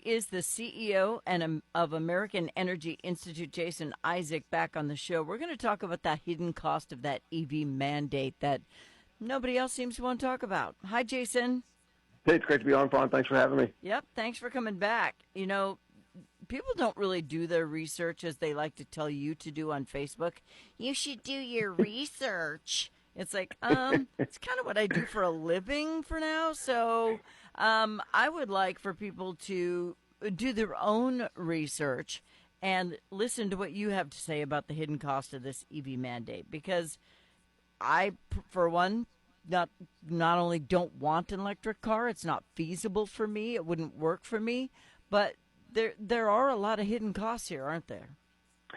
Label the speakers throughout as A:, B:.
A: Is the CEO of American Energy Institute, Jason Isaac, back on the show. We're going to talk about the hidden cost of that EV mandate that nobody else seems to want to talk about. Hi, Jason.
B: Hey, it's great to be on, Fawn. Thanks for having me.
A: Yep, thanks for coming back. You know, people don't really do their research as they like to tell you to do on Facebook. You should do your research. It's like, it's kind of what I do for a living for now. So I would like for people to do their own research and listen to what you have to say about the hidden cost of this EV mandate. Because I, for one, not only don't want an electric car, it's not feasible for me, it wouldn't work for me, but there are a lot of hidden costs here, aren't there?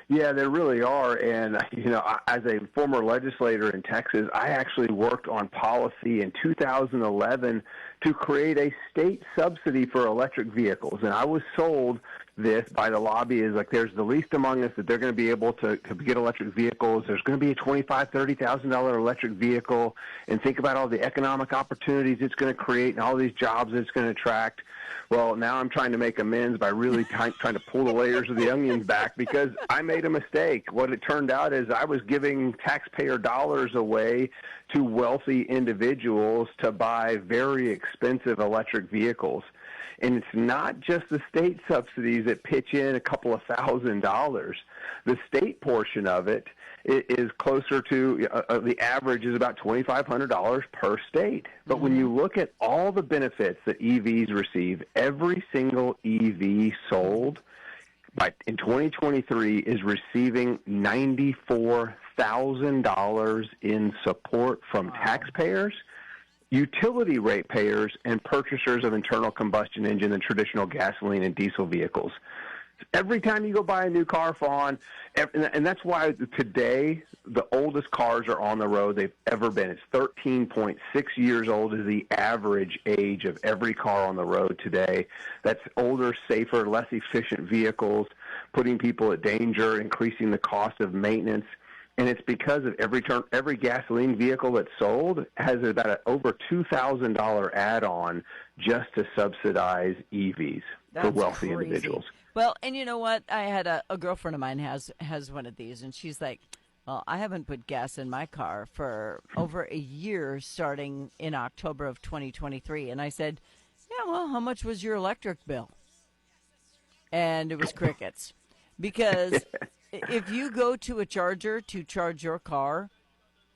B: Yeah, there really are. And, as a former legislator in Texas, I actually worked on policy in 2011 to create a state subsidy for electric vehicles. And I was sold this by the lobbyists, like there's the least among us that they're going to be able to get electric vehicles. There's going to be a $25,000, $30,000 electric vehicle, and think about all the economic opportunities it's going to create and all these jobs it's going to attract. Well, now I'm trying to make amends by really trying to pull the layers of the onions back because I made a mistake. What it turned out is I was giving taxpayer dollars away to wealthy individuals to buy very expensive electric vehicles. And it's not just the state subsidies that pitch in a couple of $1,000s. The state portion of it is closer to the average is about $2,500 per state. But when you look at all the benefits that EVs receive, every single EV sold in 2023 is receiving $94,000 in support from taxpayers, utility ratepayers, and purchasers of internal combustion engine and traditional gasoline and diesel vehicles. Every time you go buy a new car, Fawn, and that's why today the oldest cars are on the road they've ever been. It's 13.6 years old is the average age of every car on the road today. That's older, safer, less efficient vehicles, putting people at danger, increasing the cost of maintenance. And it's because of every gasoline vehicle that's sold has about over $2,000 add-on just to subsidize EVs for wealthy
A: crazy.
B: Individuals.
A: Well, and you know what? I had a girlfriend of mine has one of these, and she's like, well, I haven't put gas in my car for over a year starting in October of 2023. And I said, yeah, well, how much was your electric bill? And it was crickets. Because if you go to a charger to charge your car,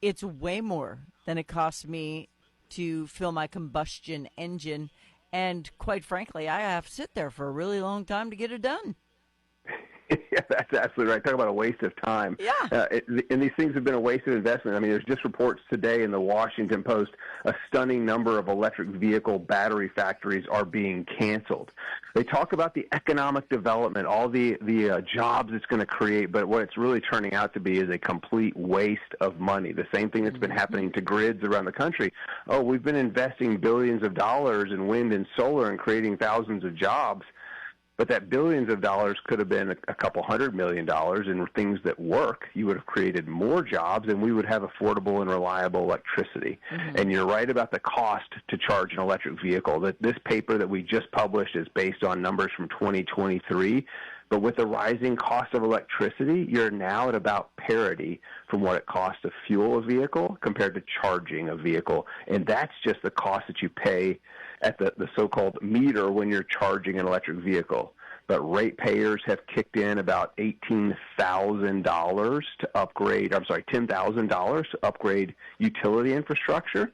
A: it's way more than it costs me to fill my combustion engine. And quite frankly, I have to sit there for a really long time to get it done.
B: Yeah, that's absolutely right. Talk about a waste of time.
A: Yeah.
B: And these things have been a waste of investment. I mean, there's just reports today in the Washington Post, a stunning number of electric vehicle battery factories are being canceled. They talk about the economic development, all the jobs it's going to create, but what it's really turning out to be is a complete waste of money. The same thing that's been happening to grids around the country. Oh, we've been investing billions of dollars in wind and solar and creating thousands of jobs. But that billions of dollars could have been a couple $100 million in things that work. You would have created more jobs, and we would have affordable and reliable electricity. Mm-hmm. And you're right about the cost to charge an electric vehicle. This paper that we just published is based on numbers from 2023. But with the rising cost of electricity, you're now at about parity from what it costs to fuel a vehicle compared to charging a vehicle. And that's just the cost that you pay at the so-called meter when you're charging an electric vehicle. But ratepayers have kicked in about $10,000 to upgrade utility infrastructure.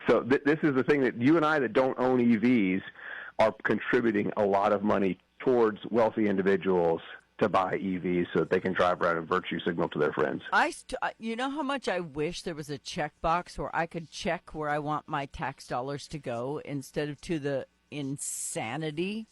B: So this is the thing that you and I that don't own EVs are contributing a lot of money towards wealthy individuals to buy EVs so that they can drive around and virtue signal to their friends.
A: You know how much I wish there was a checkbox where I could check where I want my tax dollars to go instead of to the insanity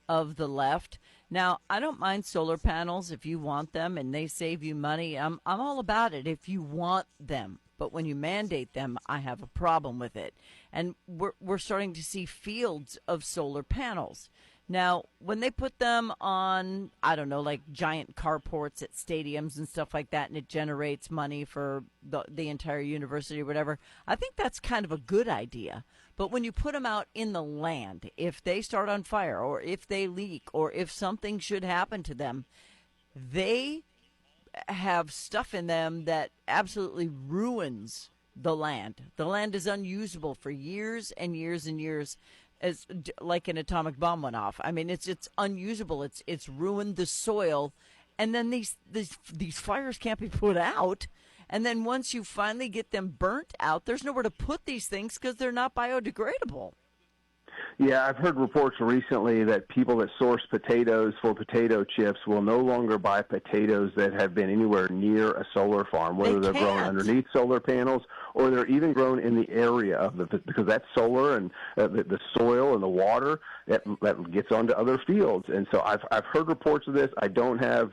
A: of the left. Now, I don't mind solar panels if you want them and they save you money. I'm all about it if you want them. But when you mandate them, I have a problem with it. And we're starting to see fields of solar panels. Now, when they put them on, I don't know, like giant carports at stadiums and stuff like that, and it generates money for the entire university or whatever, I think that's kind of a good idea. But when you put them out in the land, if they start on fire or if they leak or if something should happen to them, they have stuff in them that absolutely ruins the land. The land is unusable for years and years and years, as like an atomic bomb went off. I mean, it's unusable. It's ruined the soil, and then these fires can't be put out. And then once you finally get them burnt out, there's nowhere to put these things because they're not biodegradable.
B: Yeah, I've heard reports recently that people that source potatoes for potato chips will no longer buy potatoes that have been anywhere near a solar farm, whether they're grown underneath solar panels or they're even grown in the area of because that's solar and the soil and the water that gets onto other fields. And so I've heard reports of this. I don't have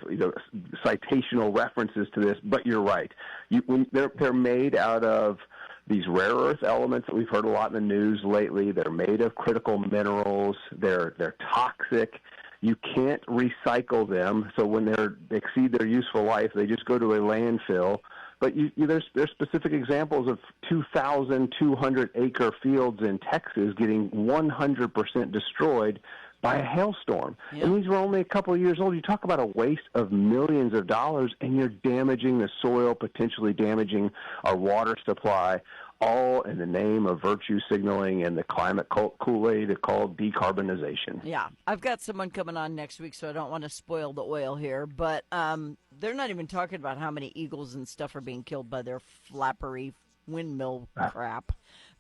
B: citational references to this, but you're right. They're made out of these rare earth elements that we've heard a lot in the news lately. They're made of critical minerals. They're toxic. You can't recycle them. So when they exceed their useful life, they just go to a landfill. But there's specific examples of 2,200-acre fields in Texas getting 100% destroyed by a hailstorm. Yep. And these were only a couple of years old. You talk about a waste of millions of dollars, and you're damaging the soil, potentially damaging our water supply, all in the name of virtue signaling and the climate Kool-Aid called decarbonization.
A: Yeah, I've got someone coming on next week, so I don't want to spoil the oil here, but they're not even talking about how many eagles and stuff are being killed by their flappery windmill crap.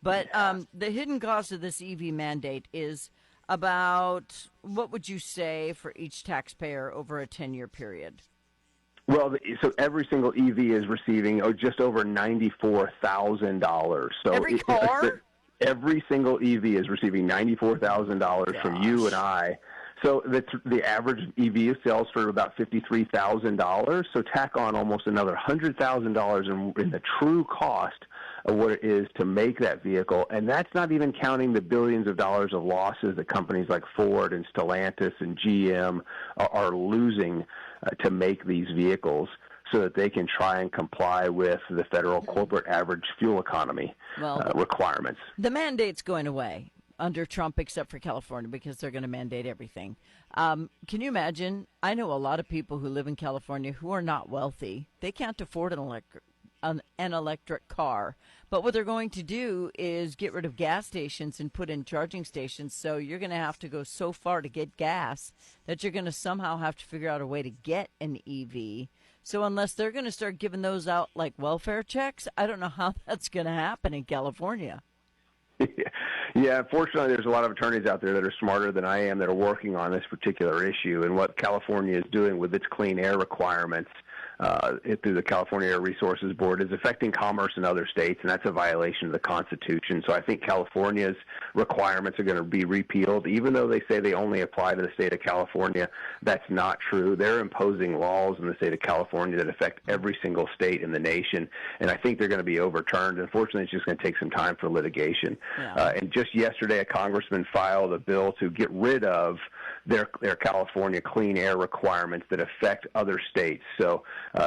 A: But the hidden cost of this EV mandate is about, what would you say, for each taxpayer over a 10-year period?
B: Well, so every single EV is receiving just over $94,000. So
A: every car?
B: Every single EV is receiving $94,000 from you and I. So the average EV sells for about $53,000. So tack on almost another $100,000 in the true cost of what it is to make that vehicle. And that's not even counting the billions of dollars of losses that companies like Ford and Stellantis and GM are losing to make these vehicles so that they can try and comply with the federal corporate average fuel economy requirements.
A: The mandate's going away under Trump, except for California, because they're going to mandate everything. Can you imagine? I know a lot of people who live in California who are not wealthy. They can't afford an electric car. But what they're going to do is get rid of gas stations and put in charging stations. So you're going to have to go so far to get gas that you're going to somehow have to figure out a way to get an EV. So unless they're going to start giving those out like welfare checks, I don't know how that's going to happen in California.
B: Yeah, fortunately, there's a lot of attorneys out there that are smarter than I am that are working on this particular issue. And what California is doing with its clean air requirements through the California Air Resources Board is affecting commerce in other states, and that's a violation of the Constitution. So I think California's requirements are going to be repealed, even though they say they only apply to the state of California. That's not true. They're imposing laws in the state of California that affect every single state in the nation, and I think they're going to be overturned. Unfortunately, it's just going to take some time for litigation. Yeah. And just yesterday, a congressman filed a bill to get rid of their California clean air requirements that affect other states. So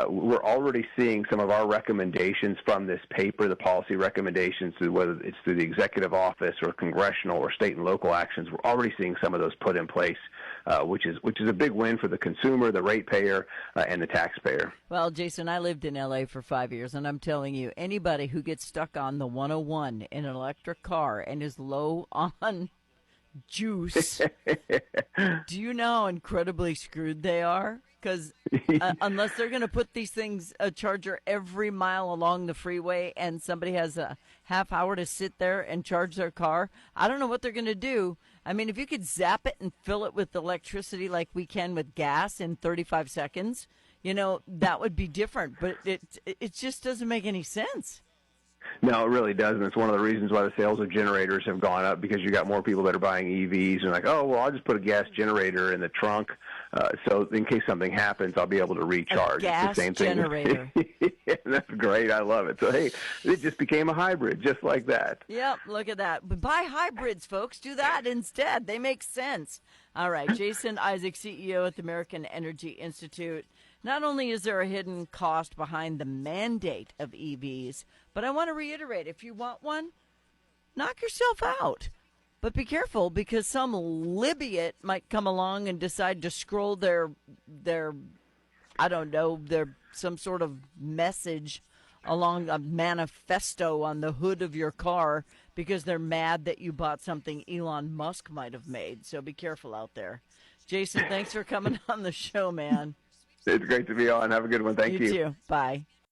B: we're already seeing some of our recommendations from this paper, the policy recommendations, whether it's through the executive office or congressional or state and local actions. We're already seeing some of those put in place, which is a big win for the consumer, the ratepayer, and the taxpayer.
A: Well, Jason, I lived in L.A. for 5 years, and I'm telling you, anybody who gets stuck on the 101 in an electric car and is low on juice, do you know how incredibly screwed they are? Because unless they're going to put these things, a charger every mile along the freeway, and somebody has a half hour to sit there and charge their car, I don't know what they're going to do. I mean, if you could zap it and fill it with electricity like we can with gas in 35 seconds, that would be different. But it just doesn't make any sense.
B: No, it really doesn't. It's one of the reasons why the sales of generators have gone up, because you got more people that are buying EVs and like, oh, well, I'll just put a gas generator in the trunk, so in case something happens, I'll be able to recharge.
A: A gas
B: it's the same
A: generator.
B: Thing. That's great. I love it. So, hey, it just became a hybrid, just like that.
A: Yep, look at that. But buy hybrids, folks. Do that instead. They make sense. All right, Jason Isaac, CEO at the American Energy Institute. Not only is there a hidden cost behind the mandate of EVs, but I want to reiterate, if you want one, knock yourself out. But be careful because some Libyot might come along and decide to scroll their I don't know, their some sort of message along a manifesto on the hood of your car because they're mad that you bought something Elon Musk might have made. So be careful out there. Jason, thanks for coming on the show, man.
B: It's great to be on. Have a good one. Thank you.
A: You too. Bye.